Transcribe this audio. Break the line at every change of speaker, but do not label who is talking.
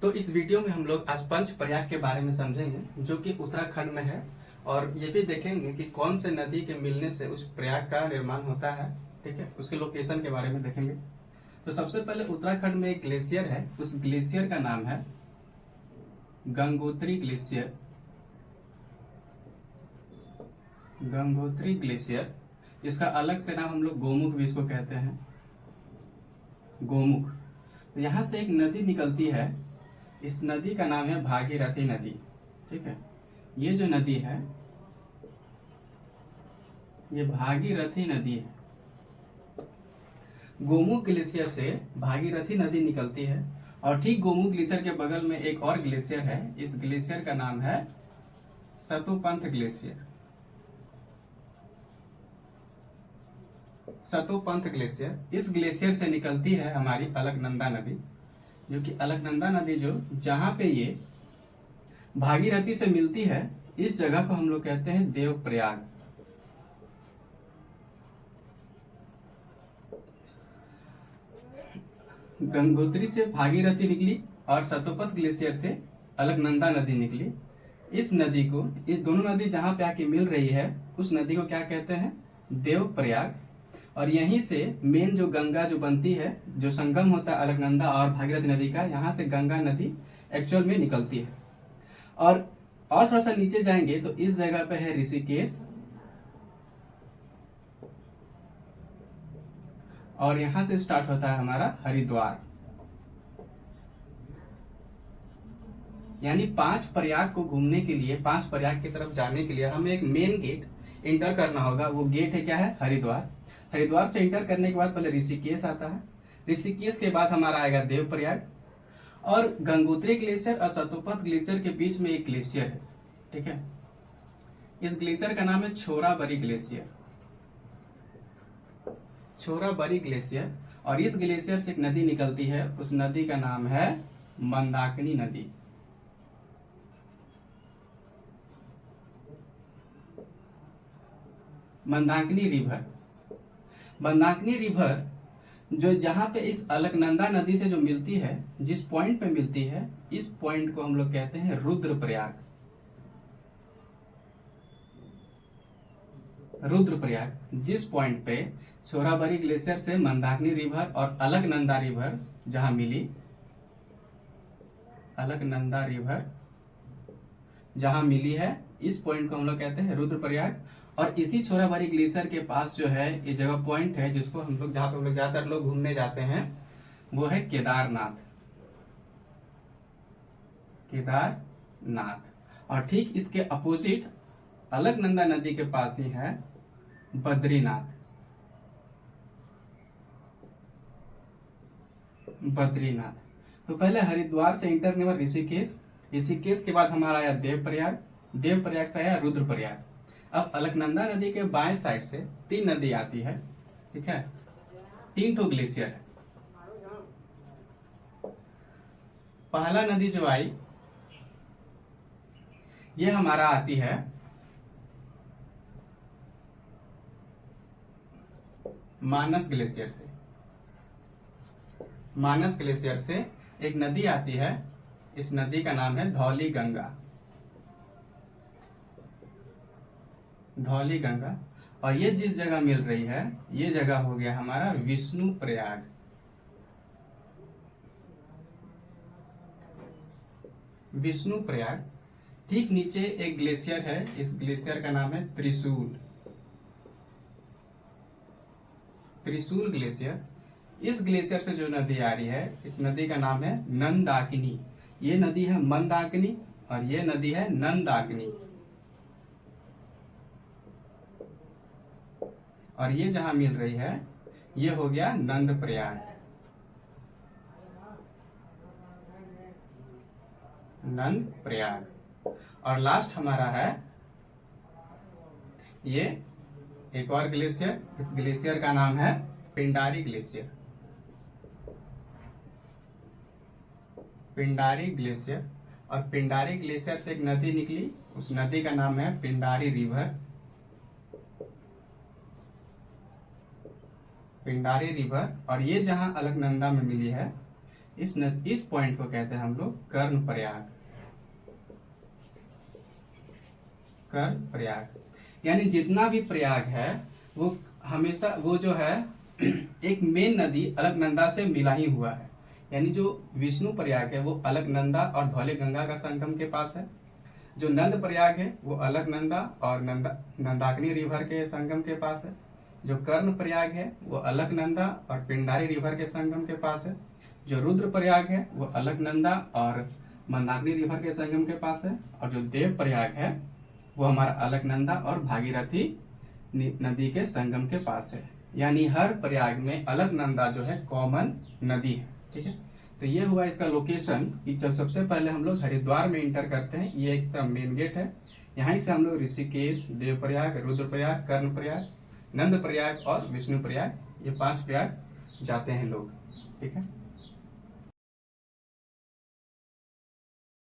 तो इस वीडियो में हम लोग आज पंच प्रयाग के बारे में समझेंगे जो कि उत्तराखंड में है। और ये भी देखेंगे कि कौन से नदी के मिलने से उस प्रयाग का निर्माण होता है। ठीक है, उसके लोकेशन के बारे में देखेंगे। तो सबसे पहले उत्तराखंड में एक ग्लेशियर है, उस ग्लेशियर का नाम है गंगोत्री ग्लेशियर। गंगोत्री ग्लेशियर, इसका अलग से नाम हम लोग गोमुख भी इसको कहते हैं, गोमुख। तो यहाँ से एक नदी निकलती है, इस नदी का नाम है भागीरथी नदी। ठीक है, ये जो नदी है ये भागीरथी नदी है। गोमुख ग्लेशियर से भागीरथी नदी निकलती है और ठीक गोमुख ग्लेशियर के बगल में एक और ग्लेशियर है, इस ग्लेशियर का नाम है सतोपंथ ग्लेशियर। सतोपंथ ग्लेशियर, इस ग्लेशियर से निकलती है हमारी अलकनंदा नदी, जो कि अलकनंदा नदी जो जहां पे ये भागीरथी से मिलती है, इस जगह को हम लोग कहते हैं देवप्रयाग। गंगोत्री से भागीरथी निकली और सतोपंथ ग्लेशियर से अलकनंदा नदी निकली। इस नदी को, इस दोनों नदी जहां पे आके मिल रही है, उस नदी को क्या कहते हैं? देवप्रयाग। और यहीं से मेन जो गंगा जो बनती है, जो संगम होता है अलकनंदा और भागीरथी नदी का, यहाँ से गंगा नदी एक्चुअल में निकलती है। और थोड़ा सा नीचे जाएंगे तो इस जगह पे है ऋषिकेश, और यहां से स्टार्ट होता है हमारा हरिद्वार। यानी 5 प्रयाग को घूमने के लिए, 5 प्रयाग की तरफ जाने के लिए हमें एक मेन गेट इंटर करना होगा। वो गेट है क्या है? हरिद्वार। हरिद्वार से इंटर करने के बाद पहले ऋषिकेश आता है, ऋषिकेश के बाद हमारा आएगा देवप्रयाग। और गंगोत्री ग्लेशियर और सतोपंथ ग्लेशियर के बीच में एक ग्लेशियर है। ठीक है, इस ग्लेशियर का नाम है छोराबरी ग्लेशियर। छोराबरी ग्लेशियर। और इस ग्लेशियर से एक नदी निकलती है, उस नदी का नाम है मंदाकिनी नदी। मंदाकिनी रिवर। मंदाकिनी रिवर जो जहां पे इस अलकनंदा नदी से जो मिलती है, जिस पॉइंट पे मिलती है, इस पॉइंट को हम लोग कहते हैं रुद्रप्रयाग। रुद्रप्रयाग, जिस पॉइंट पे छोराबरी ग्लेशियर से मंदाकिनी रिवर और अलकनंदा रिवर जहां मिली, अलकनंदा रिवर जहां मिली है, इस पॉइंट को हम लोग कहते हैं रुद्रप्रयाग। और इसी छोराबरी ग्लेशियर के पास जो है ये जगह पॉइंट है, जिसको हम लोग, जहां पे हम लोग ज्यादातर लोग घूमने जाते हैं, वो है केदारनाथ। केदारनाथ। और ठीक इसके अपोजिट अलकनंदा नदी के पास ही है बद्रीनाथ। बद्रीनाथ। तो पहले हरिद्वार से इंटर करने के बाद ऋषिकेश, ऋषिकेश के बाद हमारा आया देवप्रयाग, देवप्रयाग से आया रुद्रप्रयाग। अब अलकनंदा नदी के बाएं साइड से 3 नदी आती है। ठीक है, 3 ठो ग्लेशियर है। पहला नदी जो आई ये हमारा आती है मानस ग्लेशियर से। मानस ग्लेशियर से एक नदी आती है, इस नदी का नाम है धौली गंगा। धौली गंगा। और ये जिस जगह मिल रही है, ये जगह हो गया हमारा विष्णु प्रयाग। विष्णु प्रयाग। ठीक नीचे एक ग्लेशियर है, इस ग्लेशियर का नाम है त्रिशूल। त्रिशूल ग्लेशियर। इस ग्लेशियर से जो नदी आ रही है, इस नदी का नाम है नंदाकिनी। ये नदी है मंदाकिनी और ये नदी है नंदाकिनी। और ये जहां मिल रही है, ये हो गया नंदप्रयाग। नंदप्रयाग। और लास्ट हमारा है ये एक और ग्लेशियर, इस ग्लेशियर का नाम है पिंडारी ग्लेशियर। पिंडारी ग्लेशियर। और पिंडारी ग्लेशियर से एक नदी निकली, उस नदी का नाम है पिंडारी रिवर। पिंडारी रिवर। और ये जहां अलकनंदा में मिली है, इस पॉइंट को कहते हैं हम लोग कर्ण प्रयाग। कर्ण प्रयाग यानी जितना भी प्रयाग है वो हमेशा वो जो है एक मेन नदी अलकनंदा से मिला ही हुआ है। यानी जो विष्णु प्रयाग है वो अलकनंदा और धौली गंगा का संगम के पास है। जो नंद प्रयाग है वो अलकनंदा और नंदाकिनी रिवर के संगम के पास है। जो कर्ण प्रयाग है वो अलकनंदा और पिंडारी रिवर के संगम के पास है। जो रुद्र प्रयाग है वो अलकनंदा और मंदाकिनी रिवर के संगम के पास है। और जो देव प्रयाग है वो हमारा अलकनंदा और भागीरथी नदी के संगम के पास है। यानी हर प्रयाग में अलकनंदा जो है कॉमन नदी है। ठीक है, तो ये हुआ इसका लोकेशन कि जब सबसे पहले हम लोग हरिद्वार में इंटर करते हैं, ये एक मेन गेट है। यहाँ से हम लोग ऋषिकेश, देवप्रयाग, रुद्रप्रयाग, कर्णप्रयाग, नंद प्रयाग और विष्णु प्रयाग, ये 5 प्रयाग जाते हैं लोग। ठीक है।